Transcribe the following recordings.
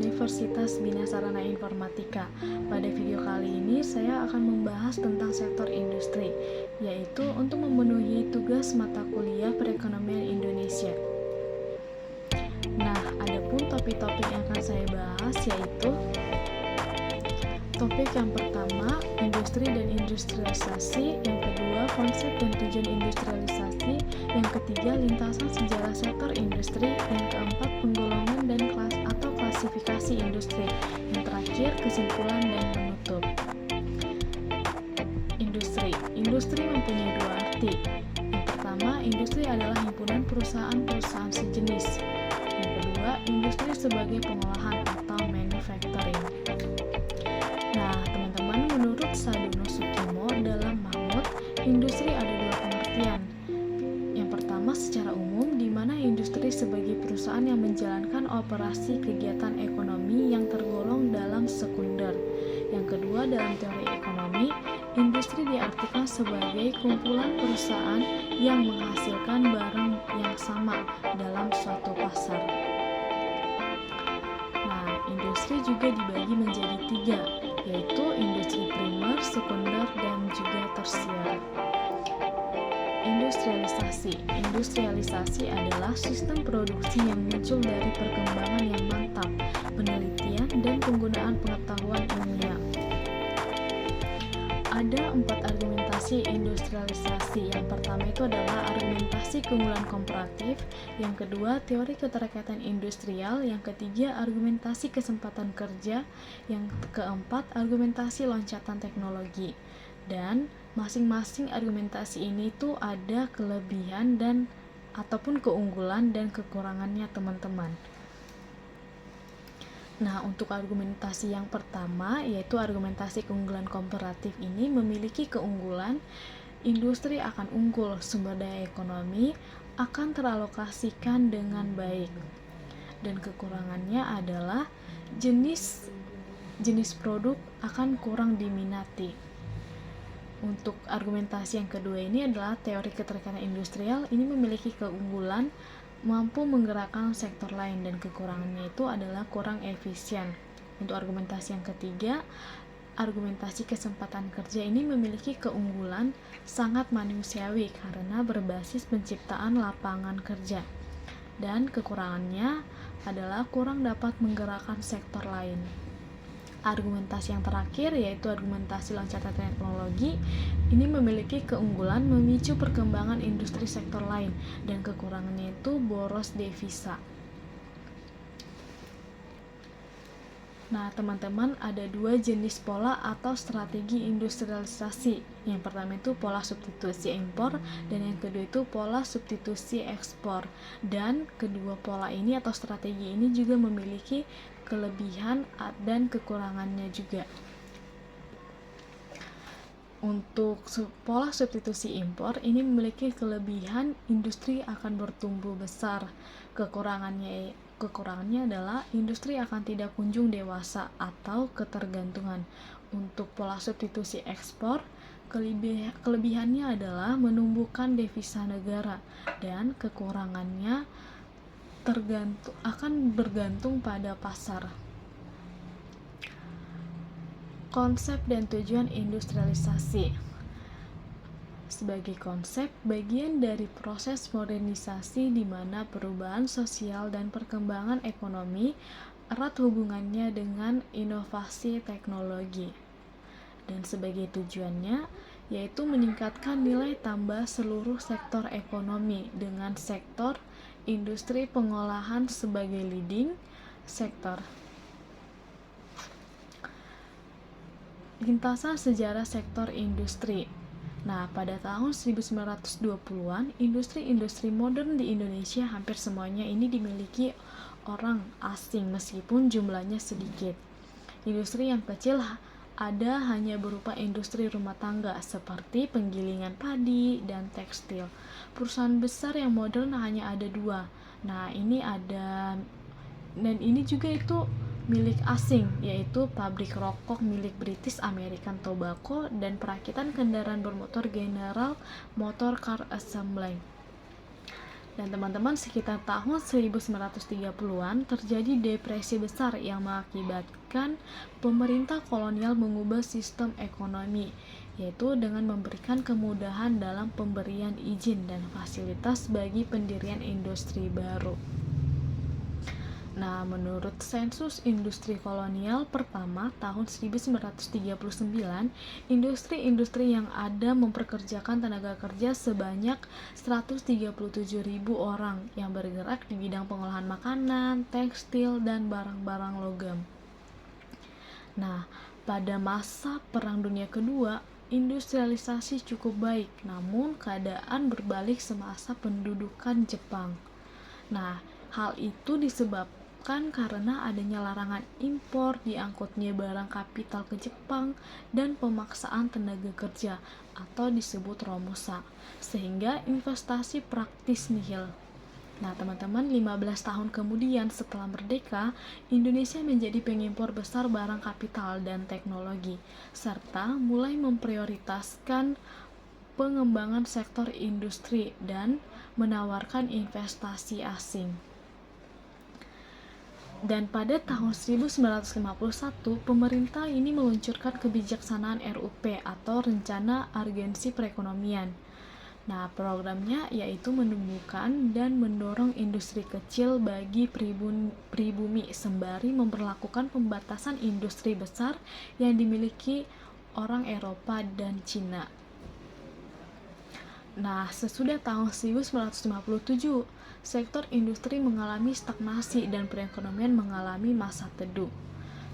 Universitas Bina Sarana Informatika. Pada video kali ini saya akan membahas tentang sektor industri, yaitu untuk memenuhi tugas mata kuliah perekonomian Indonesia. Nah, adapun topik-topik yang akan saya bahas yaitu topik yang pertama, industri dan industrialisasi, yang kedua, konsep dan tujuan industrialisasi, yang ketiga, lintasan sejarah sektor industri, yang keempat, penggolongan dan klasifikasi industri, yang terakhir, kesimpulan dan penutup. Industri mempunyai dua arti. Yang pertama, industri adalah himpunan perusahaan-perusahaan sejenis. Yang kedua, industri sebagai pengolahan atau manufacturing. Nah, teman-teman, menurut Sadono Sukimo dalam Mahmud, industri ada dua pengertian. Yang pertama, secara umum, di mana industri sebagai perusahaan yang menjalankan operasi kegiatan ekonomi yang tergolong dalam sekunder. Yang kedua, dalam teori ekonomi, industri diartikan sebagai kumpulan perusahaan yang menghasilkan barang yang sama dalam suatu pasar. Nah, industri juga dibagi menjadi tiga, yaitu industri primer, sekunder, dan juga tersier. Industrialisasi adalah sistem produksi yang muncul dari perkembangan yang mantap, penelitian, dan penggunaan pengetahuan ilmiah. Ada 4 argumentasi industrialisasi. Yang pertama itu adalah argumentasi keunggulan komparatif, yang kedua teori keterkaitan industrial, yang ketiga argumentasi kesempatan kerja, yang keempat argumentasi loncatan teknologi. Dan masing-masing argumentasi ini tuh ada kelebihan dan ataupun keunggulan dan kekurangannya, teman-teman. Nah, untuk argumentasi yang pertama, yaitu argumentasi keunggulan komparatif ini memiliki keunggulan, industri akan unggul, sumber daya ekonomi akan teralokasikan dengan baik. Dan kekurangannya adalah jenis produk akan kurang diminati. Untuk argumentasi yang kedua ini adalah teori keterkaitan industrial, ini memiliki keunggulan mampu menggerakkan sektor lain, dan kekurangannya itu adalah kurang efisien. Untuk argumentasi yang ketiga, argumentasi kesempatan kerja ini memiliki keunggulan sangat manusiawi karena berbasis penciptaan lapangan kerja, dan kekurangannya adalah kurang dapat menggerakkan sektor lain. Argumentasi yang terakhir yaitu argumentasi loncatan teknologi, ini memiliki keunggulan memicu perkembangan industri sektor lain, dan kekurangannya itu boros devisa. Nah, teman-teman, ada dua jenis pola atau strategi industrialisasi. Yang pertama itu pola substitusi impor, dan yang kedua itu pola substitusi ekspor. Dan kedua pola ini atau strategi ini juga memiliki kelebihan dan kekurangannya juga. Untuk pola substitusi impor ini memiliki kelebihan, industri akan bertumbuh besar. Kekurangannya adalah industri akan tidak kunjung dewasa atau ketergantungan. Untuk pola substitusi ekspor, kelebihannya adalah menumbuhkan devisa negara, dan kekurangannya akan bergantung pada pasar. Konsep dan tujuan industrialisasi. Sebagai konsep, bagian dari proses modernisasi di mana perubahan sosial dan perkembangan ekonomi erat hubungannya dengan inovasi teknologi. Dan sebagai tujuannya yaitu meningkatkan nilai tambah seluruh sektor ekonomi dengan sektor industri pengolahan sebagai leading sektor. Lintasan sejarah sektor industri. Nah, pada tahun 1920-an, industri-industri modern di Indonesia hampir semuanya ini dimiliki orang asing meskipun jumlahnya sedikit. Industri yang kecil ada hanya berupa industri rumah tangga seperti penggilingan padi dan tekstil. Perusahaan besar yang modern hanya ada 2. Nah, ini juga itu milik asing, yaitu pabrik rokok milik British American Tobacco dan perakitan kendaraan bermotor General Motor Car Assembly. Dan teman-teman, sekitar tahun 1930-an terjadi depresi besar yang mengakibatkan pemerintah kolonial mengubah sistem ekonomi, yaitu dengan memberikan kemudahan dalam pemberian izin dan fasilitas bagi pendirian industri baru. Nah, menurut sensus industri kolonial pertama tahun 1939, industri-industri yang ada memperkerjakan tenaga kerja sebanyak 137.000 orang yang bergerak di bidang pengolahan makanan, tekstil, dan barang-barang logam. Nah, pada masa Perang Dunia Kedua, industrialisasi cukup baik, namun keadaan berbalik semasa pendudukan Jepang. Nah, hal itu disebabkan karena adanya larangan impor, diangkutnya barang kapital ke Jepang, dan pemaksaan tenaga kerja atau disebut romusa, sehingga investasi praktis nihil. Nah, teman-teman, 15 tahun kemudian setelah merdeka, Indonesia menjadi pengimpor besar barang kapital dan teknologi, serta mulai memprioritaskan pengembangan sektor industri dan menawarkan investasi asing. Dan pada tahun 1951, pemerintah ini meluncurkan kebijaksanaan RUP atau Rencana Urgensi Perekonomian. Nah, programnya yaitu menumbuhkan dan mendorong industri kecil bagi pribumi sembari memperlakukan pembatasan industri besar yang dimiliki orang Eropa dan Cina. Nah, sesudah tahun 1957, sektor industri mengalami stagnasi dan perekonomian mengalami masa teduh.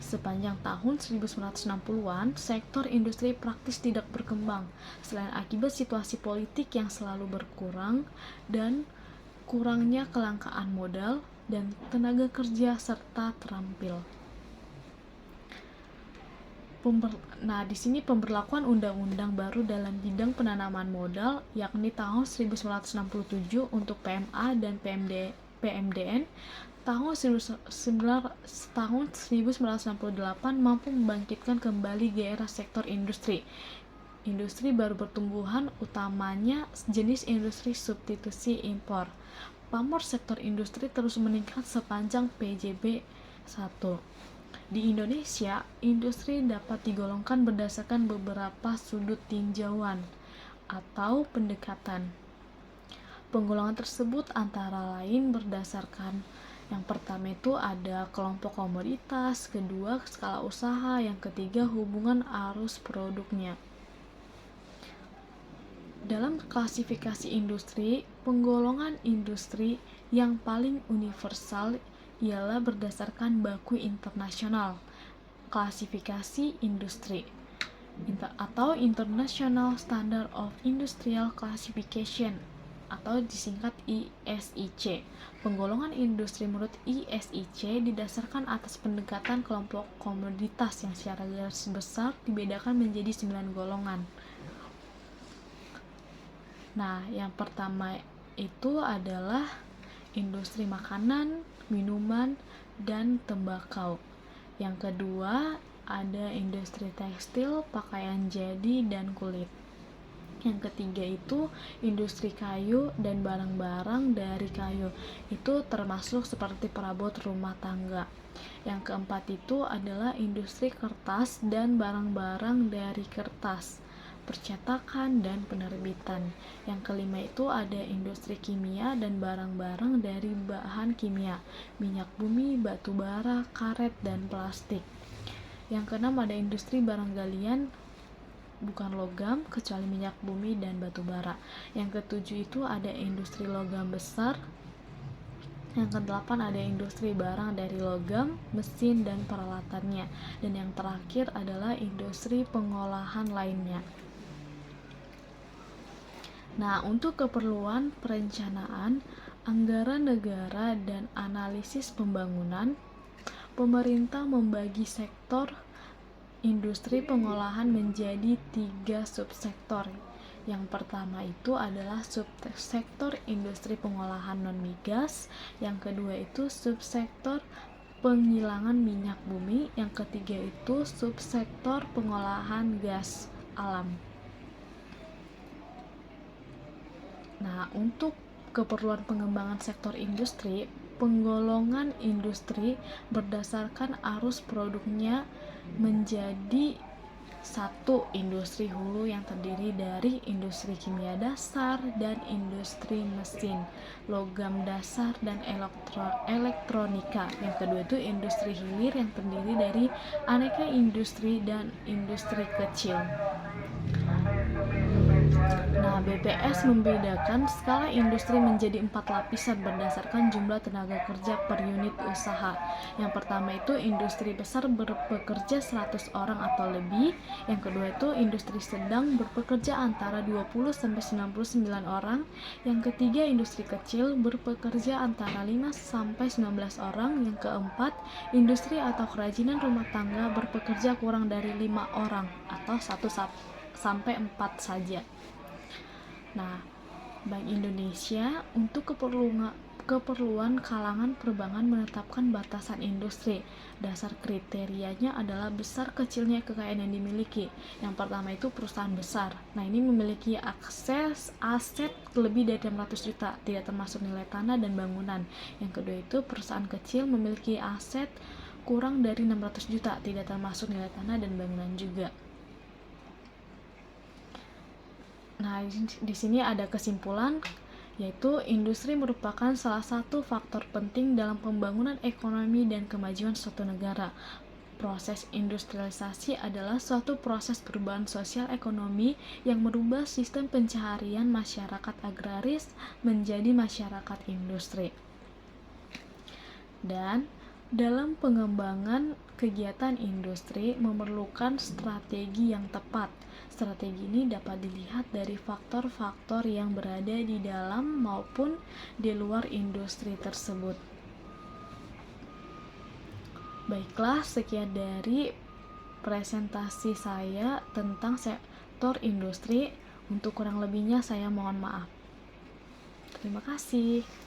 Sepanjang tahun 1960-an, sektor industri praktis tidak berkembang, selain akibat situasi politik yang selalu berkurang dan kurangnya kelangkaan modal dan tenaga kerja serta terampil. Nah, di sini pemberlakuan undang-undang baru dalam bidang penanaman modal, yakni tahun 1967 untuk PMA dan PMDN, tahun 1968 mampu membangkitkan kembali gairah sektor industri. Industri baru pertumbuhan, utamanya jenis industri substitusi impor. Pamor sektor industri terus meningkat sepanjang PJB 1. Di Indonesia, industri dapat digolongkan berdasarkan beberapa sudut tinjauan atau pendekatan. Penggolongan tersebut antara lain berdasarkan yang pertama itu ada kelompok komoditas, kedua skala usaha, yang ketiga hubungan arus produknya. Dalam klasifikasi industri, penggolongan industri yang paling universal ialah berdasarkan baku internasional klasifikasi industri atau International Standard of Industrial Classification atau disingkat ISIC. Penggolongan industri menurut ISIC didasarkan atas pendekatan kelompok komoditas yang secara garis besar dibedakan menjadi 9 golongan. Nah, yang pertama itu adalah industri makanan, minuman, dan tembakau. Yang kedua ada industri tekstil, pakaian jadi, dan kulit. Yang ketiga itu industri kayu dan barang-barang dari kayu, itu termasuk seperti perabot rumah tangga. Yang keempat itu adalah industri kertas dan barang-barang dari kertas, percetakan, dan penerbitan. Yang kelima itu ada industri kimia dan barang-barang dari bahan kimia, minyak bumi, batu bara, karet, dan plastik. Yang keenam ada industri barang galian bukan logam kecuali minyak bumi dan batu bara. Yang ketujuh itu ada industri logam besar. Yang kedelapan ada industri barang dari logam, mesin, dan peralatannya. Dan yang terakhir adalah industri pengolahan lainnya. Nah, untuk keperluan perencanaan, anggaran negara, dan analisis pembangunan, pemerintah membagi sektor industri pengolahan menjadi 3 subsektor. Yang pertama itu adalah subsektor industri pengolahan non-migas, yang kedua itu subsektor penghilangan minyak bumi, yang ketiga itu subsektor pengolahan gas alam. Nah, untuk keperluan pengembangan sektor industri, penggolongan industri berdasarkan arus produknya menjadi satu, industri hulu yang terdiri dari industri kimia dasar dan industri mesin, logam dasar dan elektronika. Yang kedua itu industri hilir yang terdiri dari aneka industri dan industri kecil. Nah, BPS membedakan skala industri menjadi 4 lapisan berdasarkan jumlah tenaga kerja per unit usaha. Yang pertama itu industri besar berpekerja 100 orang atau lebih. Yang kedua itu industri sedang berpekerja antara 20 sampai 99 orang. Yang ketiga industri kecil berpekerja antara 5 sampai 19 orang. Yang keempat, industri atau kerajinan rumah tangga berpekerja kurang dari 5 orang atau 1 sampai 4 saja. Nah, Bank Indonesia untuk keperluan kalangan perbankan menetapkan batasan industri. Dasar kriterianya adalah besar kecilnya kekayaan yang dimiliki. Yang pertama itu perusahaan besar. Nah, ini memiliki akses aset lebih dari 600 juta, tidak termasuk nilai tanah dan bangunan. Yang kedua itu perusahaan kecil memiliki aset kurang dari 600 juta, tidak termasuk nilai tanah dan bangunan juga. Nah, di sini ada kesimpulan, yaitu industri merupakan salah satu faktor penting dalam pembangunan ekonomi dan kemajuan suatu negara. Proses industrialisasi adalah suatu proses perubahan sosial ekonomi yang merubah sistem pencaharian masyarakat agraris menjadi masyarakat industri. Dan dalam pengembangan kegiatan industri memerlukan strategi yang tepat. Strategi ini dapat dilihat dari faktor-faktor yang berada di dalam maupun di luar industri tersebut. Baiklah, sekian dari presentasi saya tentang sektor industri. Untuk kurang lebihnya saya mohon maaf. Terima kasih.